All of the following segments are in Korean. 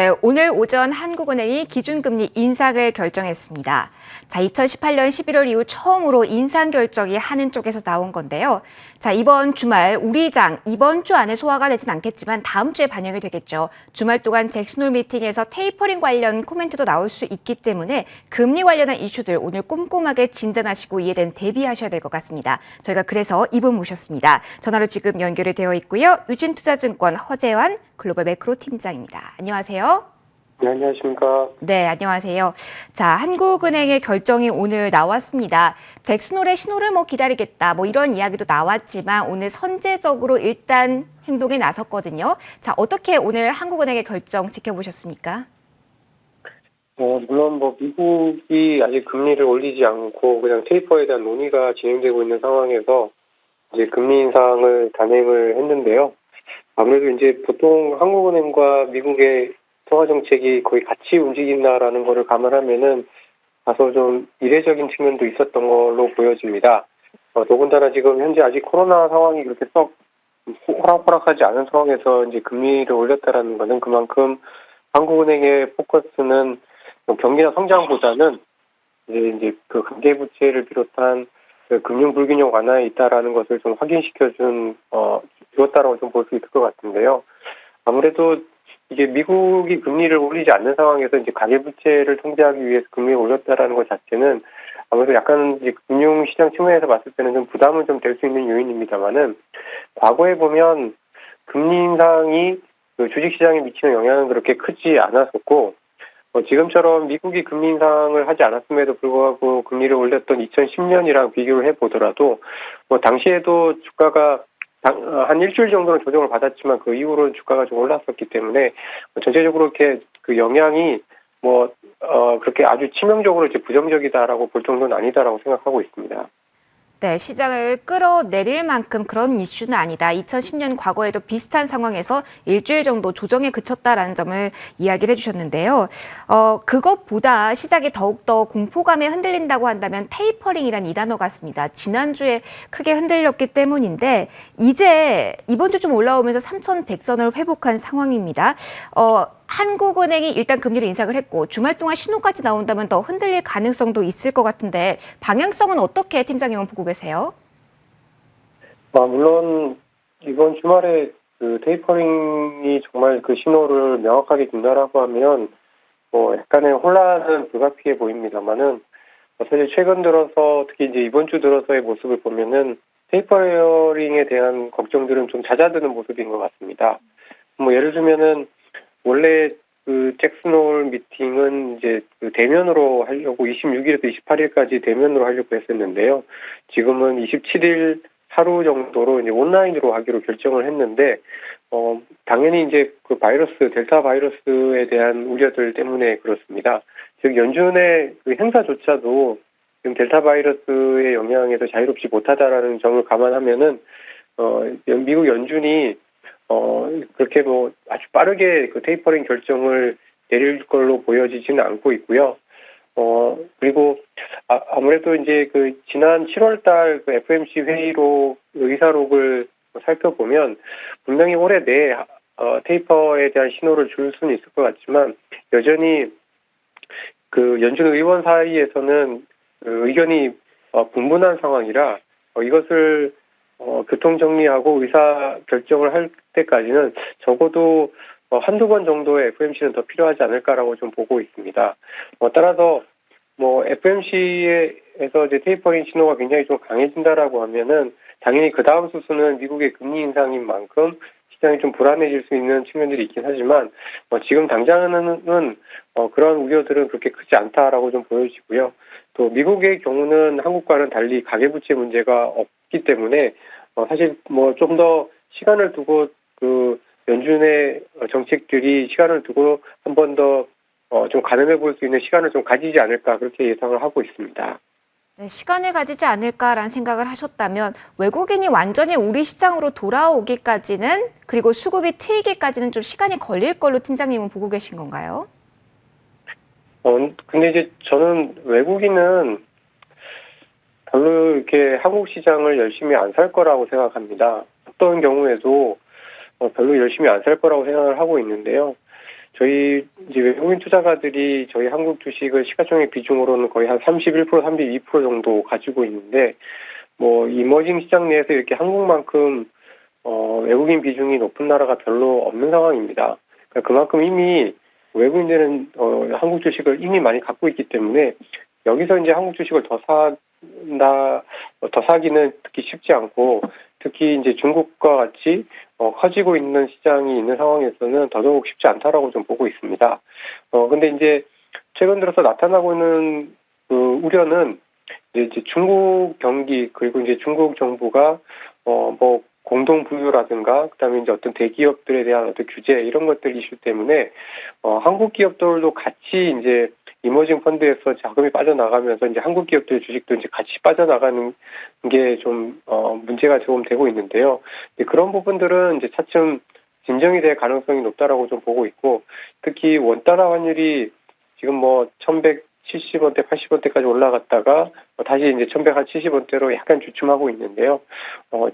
네, 오늘 오전 한국은행이 기준금리 인상을 결정했습니다. 자, 2018년 11월 이후 처음으로 인상 결정이 하는 쪽에서 나온 건데요. 자, 이번 주말 우리장 이번 주 안에 소화가 되진 않겠지만 다음 주에 반영이 되겠죠. 주말 동안 잭슨홀 미팅에서 테이퍼링 관련 코멘트도 나올 수 있기 때문에 금리 관련한 이슈들 오늘 꼼꼼하게 진단하시고 이에 대한 대비하셔야 될 것 같습니다. 저희가 그래서 이분 모셨습니다. 전화로 지금 연결이 되어 있고요. 유진투자증권 허재환 글로벌 매크로 팀장입니다. 안녕하세요. 네, 안녕하십니까. 네, 안녕하세요. 자, 한국은행의 결정이 오늘 나왔습니다. 잭슨홀의 신호를 기다리겠다, 이런 이야기도 나왔지만 오늘 선제적으로 일단 행동에 나섰거든요. 자, 어떻게 오늘 한국은행의 결정 지켜보셨습니까? 물론 미국이 아직 금리를 올리지 않고 그냥 테이퍼에 대한 논의가 진행되고 있는 상황에서 이제 금리 인상을 단행을 했는데요. 아무래도 이제 보통 한국은행과 미국의 통화 정책이 거의 같이 움직인다라는 것을 감안하면은 다소 좀 이례적인 측면도 있었던 걸로 보여집니다. 더군다나 지금 현재 아직 코로나 상황이 그렇게 썩 호락호락하지 않은 상황에서 이제 금리를 올렸다라는 것은 그만큼 한국은행의 포커스는 경기나 성장보다는 이제 그 가계부채를 비롯한 그 금융 불균형 완화에 있다라는 것을 좀 주었다라고 좀 볼 수 있을 것 같은데요. 아무래도 이게 미국이 금리를 올리지 않는 상황에서 이제 가계부채를 통제하기 위해서 금리를 올렸다라는 것 자체는 아무래도 약간 이제 금융시장 측면에서 봤을 때는 좀 부담은 좀 될 수 있는 요인입니다만은 과거에 보면 금리 인상이 그 주식시장에 미치는 영향은 그렇게 크지 않았었고 지금처럼 미국이 금리 인상을 하지 않았음에도 불구하고 금리를 올렸던 2010년이랑 비교를 해보더라도 당시에도 주가가 한 일주일 정도는 조정을 받았지만 그 이후로는 주가가 좀 올랐었기 때문에 전체적으로 이렇게 그 영향이 그렇게 아주 치명적으로 이제 부정적이다라고 볼 정도는 아니다라고 생각하고 있습니다. 네, 시장을 끌어내릴 만큼 그런 이슈는 아니다. 2010년 과거에도 비슷한 상황에서 일주일 정도 조정에 그쳤다라는 점을 이야기를 해주셨는데요. 그것보다 시장이 더욱더 공포감에 흔들린다고 한다면 테이퍼링이란 이 단어 같습니다. 지난주에 크게 흔들렸기 때문인데 이제 이번 주 좀 올라오면서 3,100선을 회복한 상황입니다. 한국은행이 일단 금리를 인상을 했고 주말 동안 신호까지 나온다면 더 흔들릴 가능성도 있을 것 같은데 방향성은 어떻게 팀장님은 보고 계세요? 물론 이번 주말에 그 테이퍼링이 정말 그 신호를 명확하게 준다라고 하면 약간의 혼란은 불가피해 보입니다만은 사실 최근 들어서 특히 이제 이번 주 들어서의 모습을 보면은 테이퍼링에 대한 걱정들은 좀 잦아드는 모습인 것 같습니다. 예를 들면은 원래 그 잭슨홀 미팅은 이제 그 대면으로 하려고 26일에서 28일까지 대면으로 하려고 했었는데요. 지금은 27일 하루 정도로 이제 온라인으로 하기로 결정을 했는데, 당연히 이제 그 델타 바이러스에 대한 우려들 때문에 그렇습니다. 즉, 연준의 그 행사조차도 지금 델타 바이러스의 영향에서 자유롭지 못하다라는 점을 감안하면은, 미국 연준이 그렇게 아주 빠르게 그 테이퍼링 결정을 내릴 걸로 보여지지는 않고 있고요. 그리고 아무래도 이제 그 지난 7월 달 그 FOMC 회의로 의사록을 살펴보면 분명히 올해 내 테이퍼에 대한 신호를 줄 수는 있을 것 같지만 여전히 그 연준 의원 사이에서는 그 의견이 분분한 상황이라 이것을 교통 정리하고 의사 결정을 할 때까지는 적어도 한두 번 정도의 FOMC는 더 필요하지 않을까라고 좀 보고 있습니다. 따라서 FOMC에서 이제 테이퍼링 신호가 굉장히 좀 강해진다라고 하면은 당연히 그 다음 수순은 미국의 금리 인상인 만큼 시장이 좀 불안해질 수 있는 측면들이 있긴 하지만 지금 당장은 그런 우려들은 그렇게 크지 않다라고 좀 보여지고요. 또 미국의 경우는 한국과는 달리 가계부채 문제가 없기 때문에 사실 좀 더 시간을 두고 그 연준의 정책들이 시간을 두고 한 번 더 좀 가늠해 볼 수 있는 시간을 좀 가지지 않을까 그렇게 예상을 하고 있습니다. 네, 시간을 가지지 않을까라는 생각을 하셨다면 외국인이 완전히 우리 시장으로 돌아오기까지는 그리고 수급이 트이기까지는 좀 시간이 걸릴 걸로 팀장님은 보고 계신 건가요? 근데 이제 저는 외국인은 별로 이렇게 한국 시장을 열심히 안 살 거라고 생각합니다. 어떤 경우에도 별로 열심히 안 살 거라고 생각을 하고 있는데요. 저희 외국인 투자가들이 저희 한국 주식을 시가총액 비중으로는 거의 한 31%, 32% 정도 가지고 있는데, 뭐 이머징 시장 내에서 이렇게 한국만큼 외국인 비중이 높은 나라가 별로 없는 상황입니다. 그러니까 그만큼 이미 외국인들은 한국 주식을 이미 많이 갖고 있기 때문에 여기서 이제 한국 주식을 더 사기는 특히 쉽지 않고, 특히 이제 중국과 같이 커지고 있는 시장이 있는 상황에서는 더더욱 쉽지 않다라고 좀 보고 있습니다. 근데 이제 최근 들어서 나타나고 있는 그 우려는 이제 중국 경기, 그리고 이제 중국 정부가 뭐 공동 부유라든가, 그다음에 이제 어떤 대기업들에 대한 어떤 규제, 이런 것들 이슈 때문에 한국 기업들도 같이 이제 이머징 펀드에서 자금이 빠져나가면서 이제 한국 기업들 주식도 이제 같이 빠져나가는 게 좀 문제가 조금 되고 있는데요. 그런 부분들은 이제 차츰 진정이 될 가능성이 높다라고 좀 보고 있고, 특히 원달러 환율이 지금 뭐 1170원대, 80원대까지 올라갔다가 다시 이제 1170원대로 약간 주춤하고 있는데요.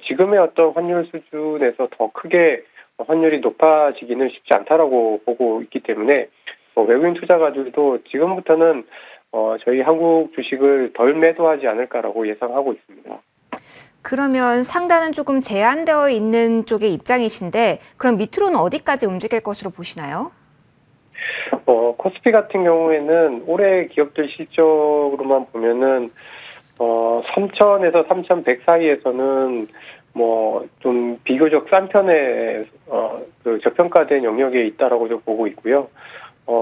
지금의 어떤 환율 수준에서 더 크게 환율이 높아지기는 쉽지 않다라고 보고 있기 때문에 외국인 투자가들도 지금부터는 저희 한국 주식을 덜 매도하지 않을까라고 예상하고 있습니다. 그러면 상단은 조금 제한되어 있는 쪽의 입장이신데 그럼 밑으로는 어디까지 움직일 것으로 보시나요? 코스피 같은 경우에는 올해 기업들 실적으로만 보면은 3,000에서 3,100 사이에서는 뭐 좀 비교적 싼 편의 그 저평가된 영역에 있다라고 좀 보고 있고요.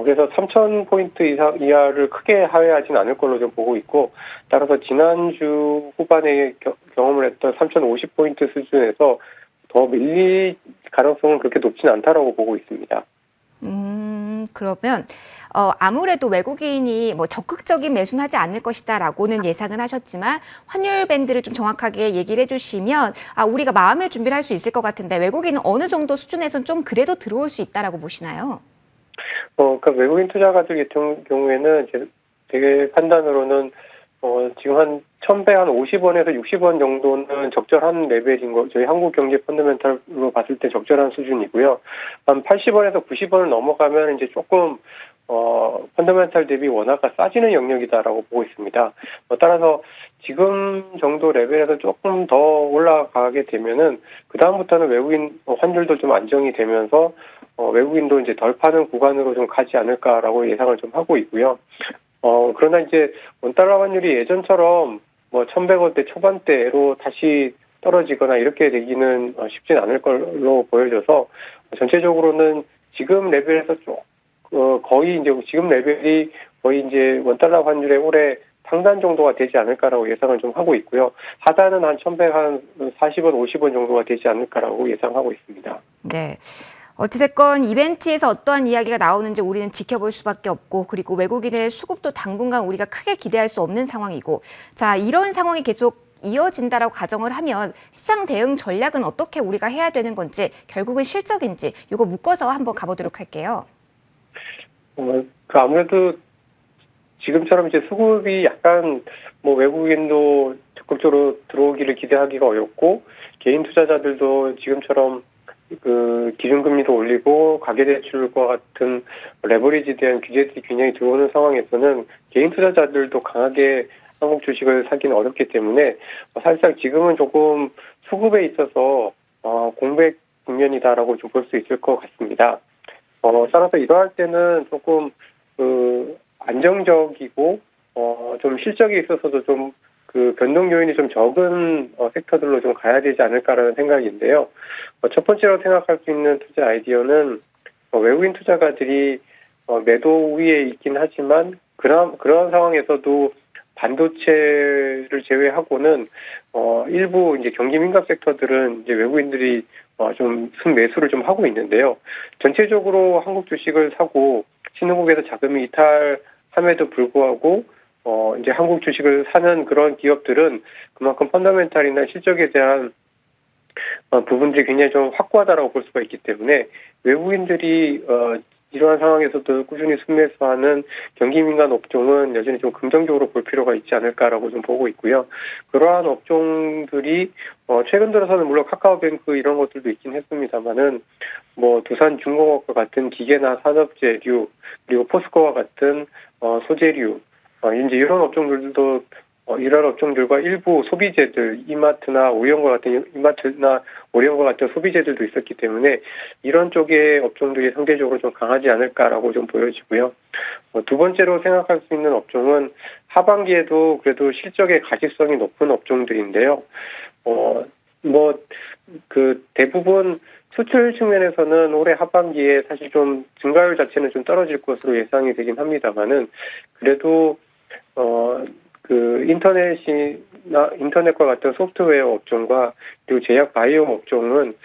그래서 3,000포인트 이하를 크게 하회하진 않을 걸로 좀 보고 있고, 따라서 지난주 후반에 경험을 했던 3,050포인트 수준에서 더 밀릴 가능성은 그렇게 높진 않다라고 보고 있습니다. 그러면 아무래도 외국인이 뭐 적극적인 매수는 하지 않을 것이다라고는 예상은 하셨지만 환율 밴드를 좀 정확하게 얘기를 해주시면 우리가 마음의 준비를 할 수 있을 것 같은데 외국인은 어느 정도 수준에서는 좀 그래도 들어올 수 있다라고 보시나요? 그러니까 외국인 투자가들 같은 경우에는 제 판단으로는 지금 한 1,150원에서 60원 정도는 적절한 레벨인 거, 저희 한국 경제 펀더멘탈로 봤을 때 적절한 수준이고요. 한 80원에서 90원을 넘어가면 이제 조금 펀더멘탈 대비 원화가 싸지는 영역이다라고 보고 있습니다. 따라서 지금 정도 레벨에서 조금 더 올라가게 되면은 그 다음부터는 외국인 환율도 좀 안정이 되면서 외국인도 이제 덜 파는 구간으로 좀 가지 않을까라고 예상을 좀 하고 있고요. 그러나 이제 원달러 환율이 예전처럼 뭐 1,100원대 초반대로 다시 떨어지거나 이렇게 되기는 쉽진 않을 걸로 보여져서 전체적으로는 지금 레벨에서 거의 이제 지금 레벨이 거의 이제 원달러 환율의 올해 상단 정도가 되지 않을까라고 예상을 좀 하고 있고요. 하단은 한 1,140원, 50원 정도가 되지 않을까라고 예상하고 있습니다. 네. 어찌됐건 이벤트에서 어떠한 이야기가 나오는지 우리는 지켜볼 수밖에 없고 그리고 외국인의 수급도 당분간 우리가 크게 기대할 수 없는 상황이고 자 이런 상황이 계속 이어진다라고 가정을 하면 시장 대응 전략은 어떻게 우리가 해야 되는 건지 결국은 실적인지 이거 묶어서 한번 가보도록 할게요. 아무래도 지금처럼 이제 수급이 약간 뭐 외국인도 적극적으로 들어오기를 기대하기가 어렵고 개인 투자자들도 지금처럼 그 기준금리도 올리고 가계대출과 같은 레버리지에 대한 규제들이 굉장히 들어오는 상황에서는 개인 투자자들도 강하게 한국 주식을 사기는 어렵기 때문에 사실상 지금은 조금 수급에 있어서 공백 국면이다라고 좀 볼 수 있을 것 같습니다. 따라서 이러할 때는 조금 안정적이고 좀 실적에 있어서도 좀 그 변동 요인이 좀 적은 섹터들로 좀 가야 되지 않을까라는 생각인데요. 첫 번째로 생각할 수 있는 투자 아이디어는 외국인 투자가들이 매도 우위에 있긴 하지만 그런 상황에서도 반도체를 제외하고는 일부 이제 경기 민감 섹터들은 이제 외국인들이 좀 순매수를 좀 하고 있는데요. 전체적으로 한국 주식을 사고 신흥국에서 자금이 이탈함에도 불구하고 이제 한국 주식을 사는 그런 기업들은 그만큼 펀더멘탈이나 실적에 대한 부분들이 굉장히 좀 확고하다라고 볼 수가 있기 때문에 외국인들이 이러한 상황에서도 꾸준히 순매수하는 경기 민감 업종은 여전히 좀 긍정적으로 볼 필요가 있지 않을까라고 좀 보고 있고요. 그러한 업종들이 최근 들어서는 물론 카카오뱅크 이런 것들도 있긴 했습니다만은 뭐 두산중공업과 같은 기계나 산업재료 그리고 포스코와 같은 소재류 이제 이런 업종들도 이런 업종들과 일부 소비재들, 이마트나 오리온과 같은 소비재들도 있었기 때문에 이런 쪽의 업종들이 상대적으로 좀 강하지 않을까라고 좀 보여지고요. 두 번째로 생각할 수 있는 업종은 하반기에도 그래도 실적의 가시성이 높은 업종들인데요. 대부분 수출 측면에서는 올해 하반기에 사실 좀 증가율 자체는 좀 떨어질 것으로 예상이 되긴 합니다만은 그래도 인터넷과 같은 소프트웨어 업종과 그리고 제약 바이오 업종은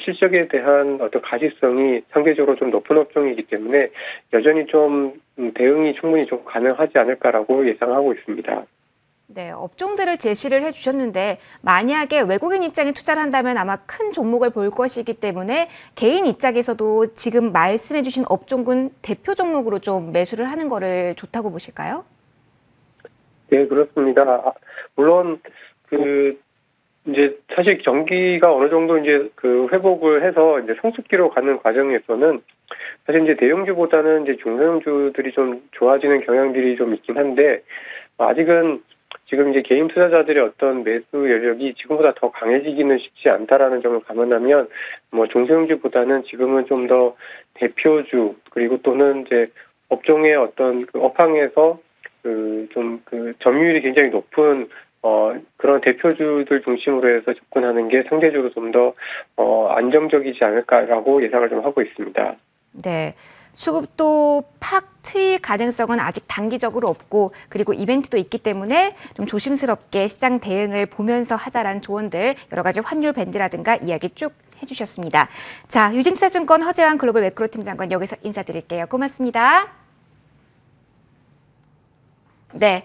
실적에 대한 어떤 가시성이 상대적으로 좀 높은 업종이기 때문에 여전히 좀 대응이 충분히 좀 가능하지 않을까라고 예상하고 있습니다. 네, 업종들을 제시를 해주셨는데 만약에 외국인 입장에 투자를 한다면 아마 큰 종목을 볼 것이기 때문에 개인 입장에서도 지금 말씀해주신 업종군 대표 종목으로 좀 매수를 하는 거를 좋다고 보실까요? 네, 그렇습니다. 물론 이제 사실 경기가 어느 정도 이제 회복을 해서 이제 성숙기로 가는 과정에서는 사실 이제 대형주보다는 이제 중소형주들이 좀 좋아지는 경향들이 좀 있긴 한데 아직은 지금 이제 개인 투자자들의 어떤 매수 여력이 지금보다 더 강해지기는 쉽지 않다라는 점을 감안하면 뭐 중소형주보다는 지금은 좀 더 대표주 그리고 또는 이제 업종의 어떤 업황에서 점유율이 굉장히 높은 그런 대표주들 중심으로 해서 접근하는 게 상대적으로 좀 더 안정적이지 않을까라고 예상을 좀 하고 있습니다. 네. 수급도 팍 트일 가능성은 아직 단기적으로 없고 그리고 이벤트도 있기 때문에 좀 조심스럽게 시장 대응을 보면서 하자라는 조언들 여러 가지 환율 밴드라든가 이야기 쭉 해주셨습니다. 자, 유진투자증권 허재환 글로벌 매크로 팀장관 여기서 인사드릴게요. 고맙습니다. 네.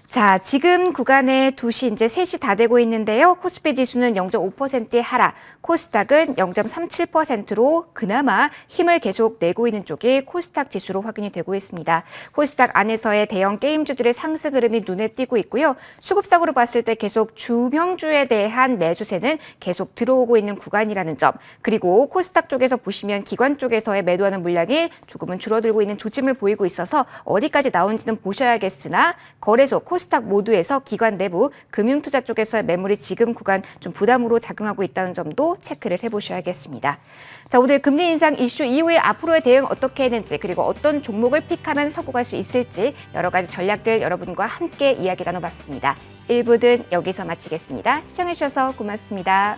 자, 지금 구간에 2시 이제 3시 다 되고 있는데요. 코스피 지수는 0.5%의 하락, 코스닥은 0.37%로 그나마 힘을 계속 내고 있는 쪽이 코스닥 지수로 확인이 되고 있습니다. 코스닥 안에서의 대형 게임주들의 상승 흐름이 눈에 띄고 있고요. 수급상으로 봤을 때 계속 주명주에 대한 매수세는 계속 들어오고 있는 구간이라는 점, 그리고 코스닥 쪽에서 보시면 기관 쪽에서의 매도하는 물량이 조금은 줄어들고 있는 조짐을 보이고 있어서 어디까지 나온지는 보셔야겠으나 거래소, 코스닥 모두에서 기관 내부 금융투자 쪽에서의 매물이 지금 구간 좀 부담으로 작용하고 있다는 점도 체크를 해보셔야겠습니다. 자, 오늘 금리 인상 이슈 이후에 앞으로의 대응 어떻게 했는지 그리고 어떤 종목을 픽하면 성공할 수 있을지 여러 가지 전략들 여러분과 함께 이야기 나눠봤습니다. 1부는 여기서 마치겠습니다. 시청해주셔서 고맙습니다.